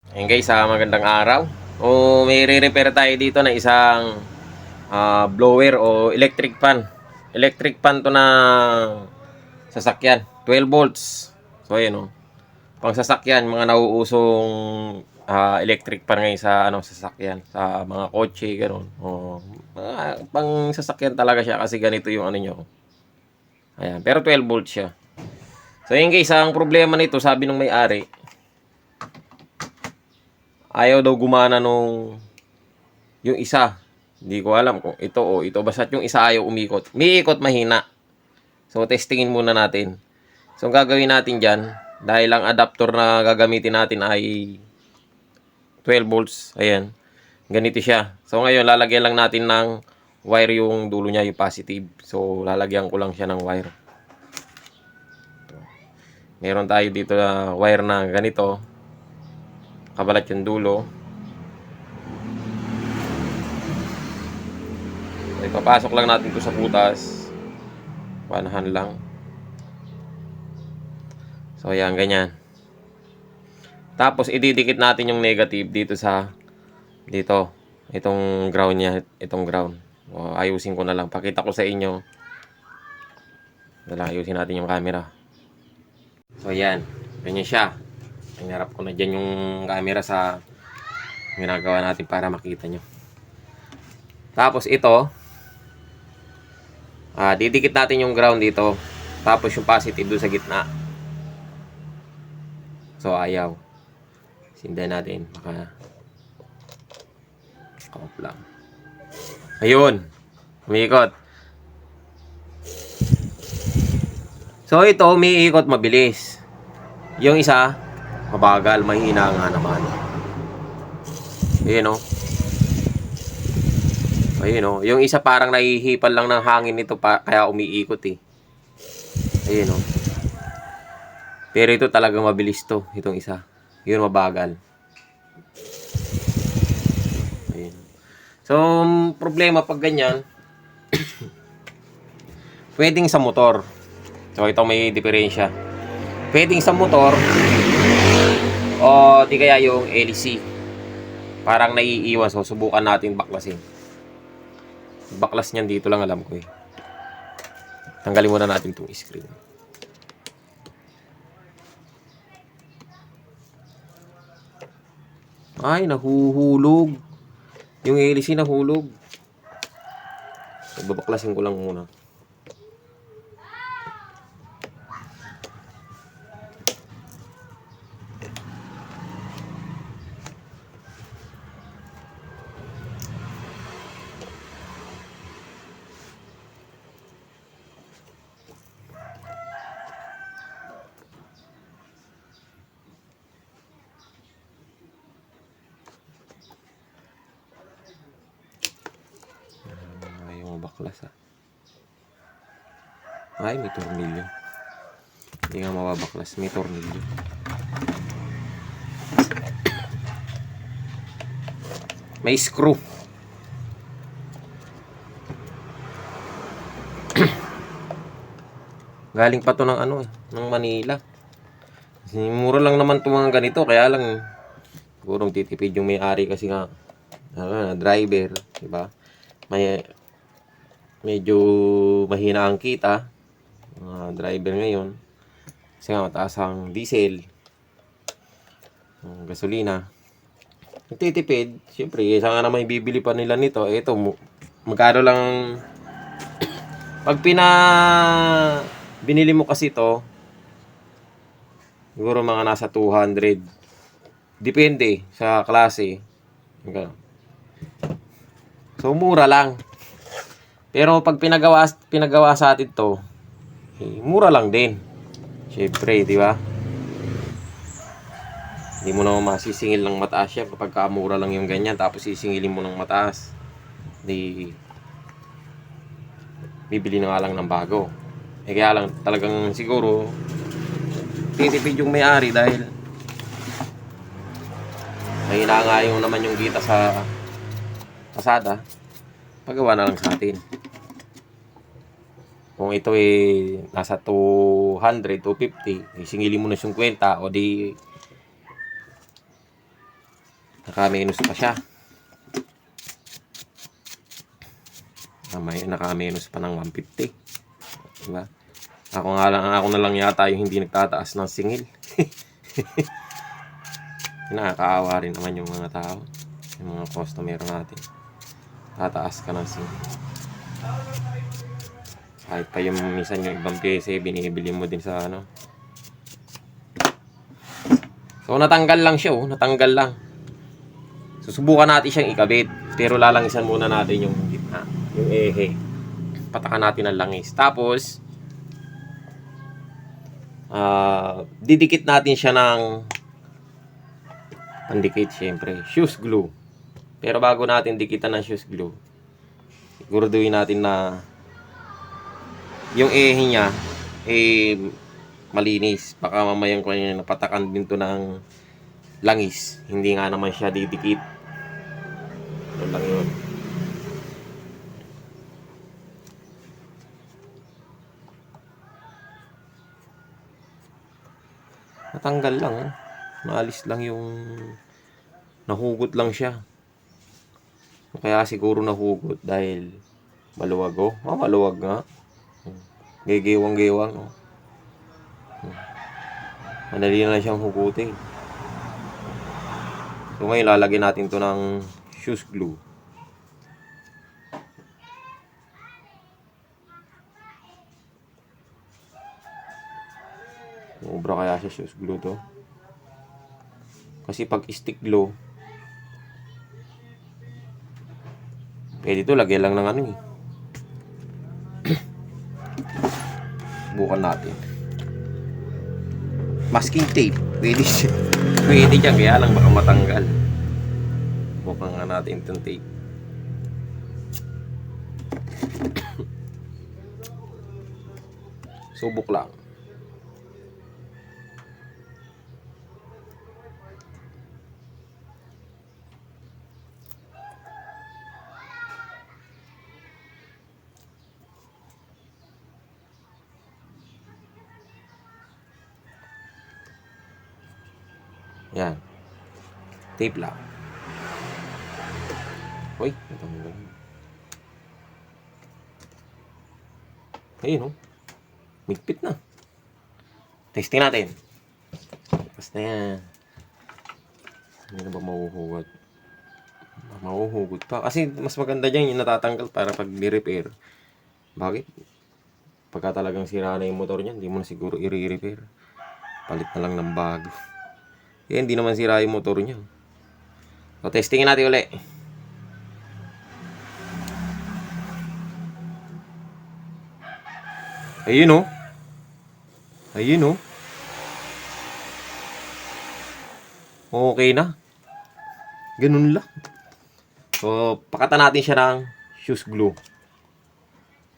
Ayun guys, magandang araw. May re-repair tayo dito na isang blower o electric fan. Electric fan to na sasakyan. 12 volts. So ayun o. Pang sasakyan, mga nauusong electric fan ngayon sa sasakyan. Sa mga kotse, gano'n. Pang sasakyan talaga siya kasi ganito yung ano nyo. Ayan. Pero 12 volts siya. So ayun guys, ang problema nito, sabi ng may-ari, ayaw daw gumana nung yung isa. Hindi ko alam kung ito o ito. Basta yung isa ayaw umikot. Umiikot mahina. So, testingin muna natin. So, ang gagawin natin dyan, dahil ang adapter na gagamitin natin ay 12 volts. Ayan. Ganito siya. So, ngayon, lalagyan lang natin ng wire yung dulo niya, yung positive. So, lalagyan ko lang siya ng wire. Meron tayo dito na wire na ganito. Kabalat yung dulo. So, ipapasok lang natin ito sa butas. Panahan lang. So, ayan, ganyan. Tapos, ididikit natin yung negative dito sa, dito. Itong ground niya, itong ground. Ayusin ko na lang. Pakita ko sa inyo. Ayusin natin yung camera. So, ayan. Ganyan siya. Hinarap ko na dyan yung camera sa ginagawa natin para makita nyo. Tapos, ito. Didikit natin yung ground dito. Tapos, yung positive doon sa gitna. So, ayaw. Sinday natin. Baka off lang. Ayun. Umiikot. So, ito, umiikot mabilis. Yung isa, mabagal, mahina nga naman. Ayun o. Ayun o. Yung isa parang nahihipan lang ng hangin nito kaya umiikot eh. Ayun o. Pero ito talagang mabilis to. Itong isa. Yun mabagal. Ayun. So, problema pag ganyan, pwedeng sa motor. So, ito may diferensya. Pwedeng sa motor o di kaya yung LC. Parang naiiwan. So, subukan natin baklasin. Baklas niyan dito lang alam ko eh. Tanggalin muna natin itong screen. Ay, nahuhulog. Yung LC nahulog. So, babaklasin ko lang muna. Baklas Ay, may tornilyo. Hindi nga mababaklas. May tornilyo. May screw. Galing pa to ng ng Manila. Mura lang naman to mga ganito. Kaya lang, sigurong titipid yung may-ari kasi nga, driver. Diba? Medyo mahina ang kita. Driver ngayon. Kasi nga mataas ang diesel. Gasolina. Nagtitipid. Siyempre, isa nga naman bibili pa nila nito. Ito, magkano lang. Pag binili mo kasi to, siguro mga nasa 200. Depende sa klase. So, mura lang. Pero pag pinagawa sa atin to, mura lang din. Siyempre, di ba? Hindi mo naman masisingil ng mataas yan kapag mura lang yung ganyan. Tapos sisingilin mo ng mataas. Di bibili na nga lang ng bago. Kaya lang talagang siguro titipid yung may-ari dahil mahina nga yung naman yung kita sa pasada. Pagawa na lang sa atin. Kung ito nasa 200, 250, singilin mo na 50 o di Naka-minus pa siya. Naka-minus pa ng 150. Diba? Ako na lang yata yung hindi nagtataas ng singil. Nakakaawa rin naman yung mga tao, yung mga customer natin. Tataas ka ng singil. Kahit pa yung minsan yung ibang PC, binibili mo din sa ano. So natanggal lang siya, natanggal lang. Susubukan natin siyang ikabit, pero lalangisan muna natin yung gitna, yung ehe. Patakan natin ang langis. Tapos didikit natin siya ng pandikit, syempre, shoes glue. Pero bago natin dikitan ng shoes glue, siguraduhin natin na yung ehe niya malinis. Baka mamayang ko yung napatakan din to ng langis, hindi nga naman siya didikit. Yun lang yun. Natanggal lang, maalis lang yung nahugot lang siya. Kaya siguro nahugot dahil maluwag, maluwag nga. Gegewang-gewang, madali na lang siyang hugutin. So ngayon lalagyan natin to ng shoes glue. Ubra kaya sa shoes glue to. Kasi pag stick glue, pwede to lagyan lang ng ano eh. Bukan natin. Masking tape, pwede siya. Pwede dyan, kaya lang baka matanggal. Bukan nga natin itong tape. Subok lang. Yan. Tape lang. Uy, natanggal. Ayun, migpit na. Testing natin. Basta yan. Hindi na ba mahuhugot? Mahuhugot pa. Kasi mas maganda dyan yung natatanggal para pag ni-repair. Bakit? Pagka talagang sira na yung motor niya, hindi mo na siguro i-repair. Palit na lang ng bago. Eh, hindi naman sira yung motor niya. So, testingin natin ulit. Ayun, Ayun, okay na. Ganun lang. So, pakatan natin siya ng shoes glue.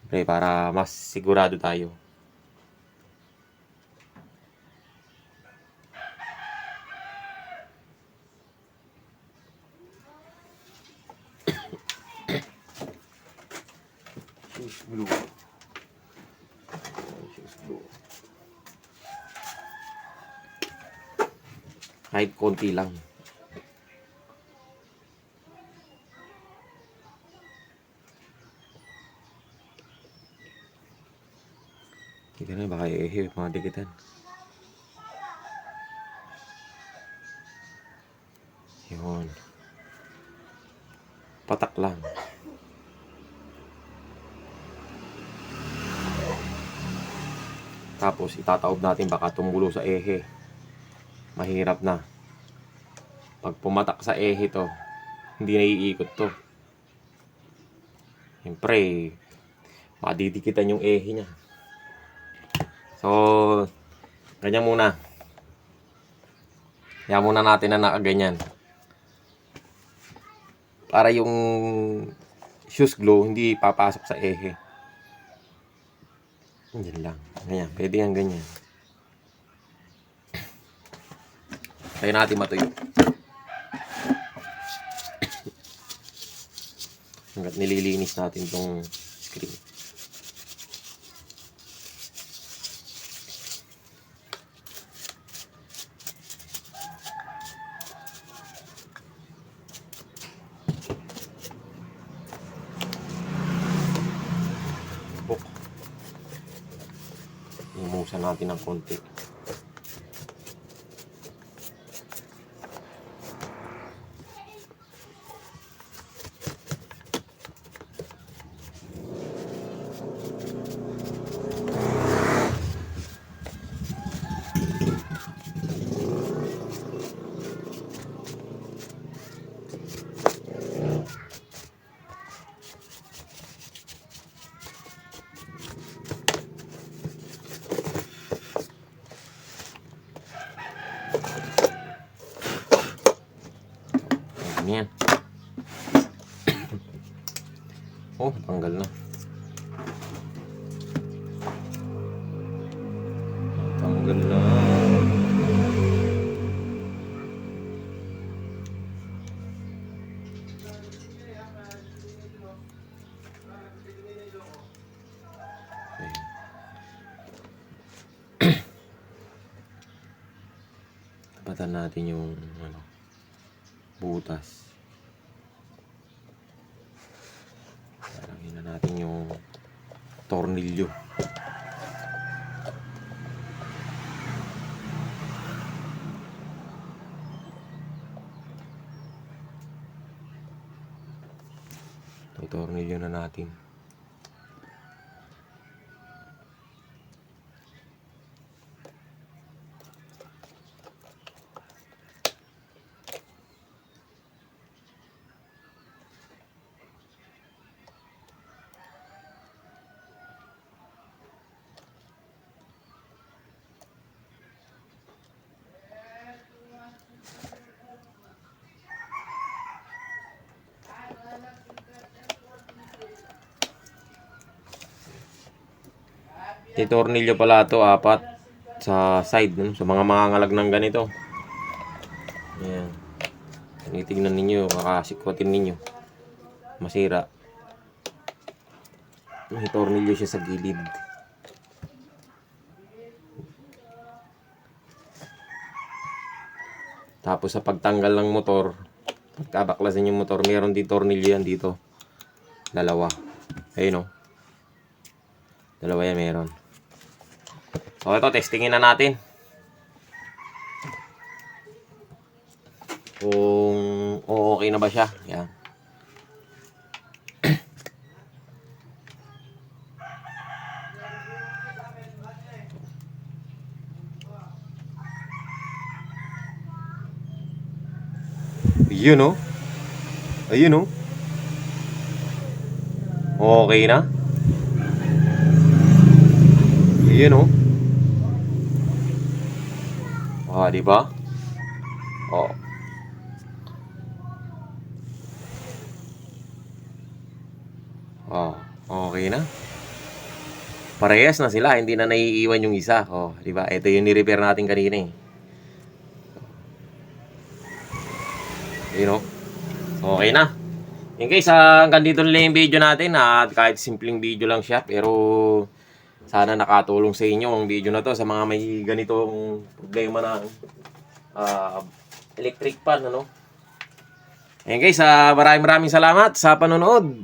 Okay, para mas sigurado tayo. Shoes glue. Shoes glue. Kahit konti lang. Kita na, baka mga dikitan. Yun. Patak lang. Tapos itataob natin, baka tumulo sa ehe. Mahirap na. Pag pumatak sa ehe to, hindi na iikot to. Siyempre, madidikitan yung ehe niya. So, ganyan muna. Kaya muna natin na nakaganyan. Para yung shoes glue hindi papasok sa ehe. Ganyan lang. Ganyan. Pwede yan ganyan. Kaya natin matuyo. Hanggat nililinis natin tong screen. buksan natin ng konti. Yan. Oh, tanggal na. Tanggal na. Tapatan natin yung butas. Lagyan na natin yung tornilyo. Ito, tornilyo na natin. May tornilyo pala ito, 4 sa side, no? Sa mga mangangalag ng ganito. Ayan. Tinitignan ninyo, makasikwatin ninyo. Masira. May tornilyo siya sa gilid. Tapos sa pagtanggal ng motor, pagkabaklasin yung motor, meron din tornilyo yan dito. Dalawa. Ayun, no? Dalawa yan meron. So ito, testingin na natin kung okay na ba siya. Yan. Yun, no? Ayun, no? Okay na. Ayun, no? Di ba? Oh. Oh, okay na. Parehas na sila, hindi na naiiwan yung isa. Oh, di ba? Ito yung ni-repair natin kanina eh. You know? Okay na. Yung guys, hanggang dito na lang yung video natin. Kahit simpleng video lang siya, pero sana nakatulong sa inyo ang video na to sa mga may ganitong problema na electric pan, ano? Ayan guys, maraming salamat sa panonood.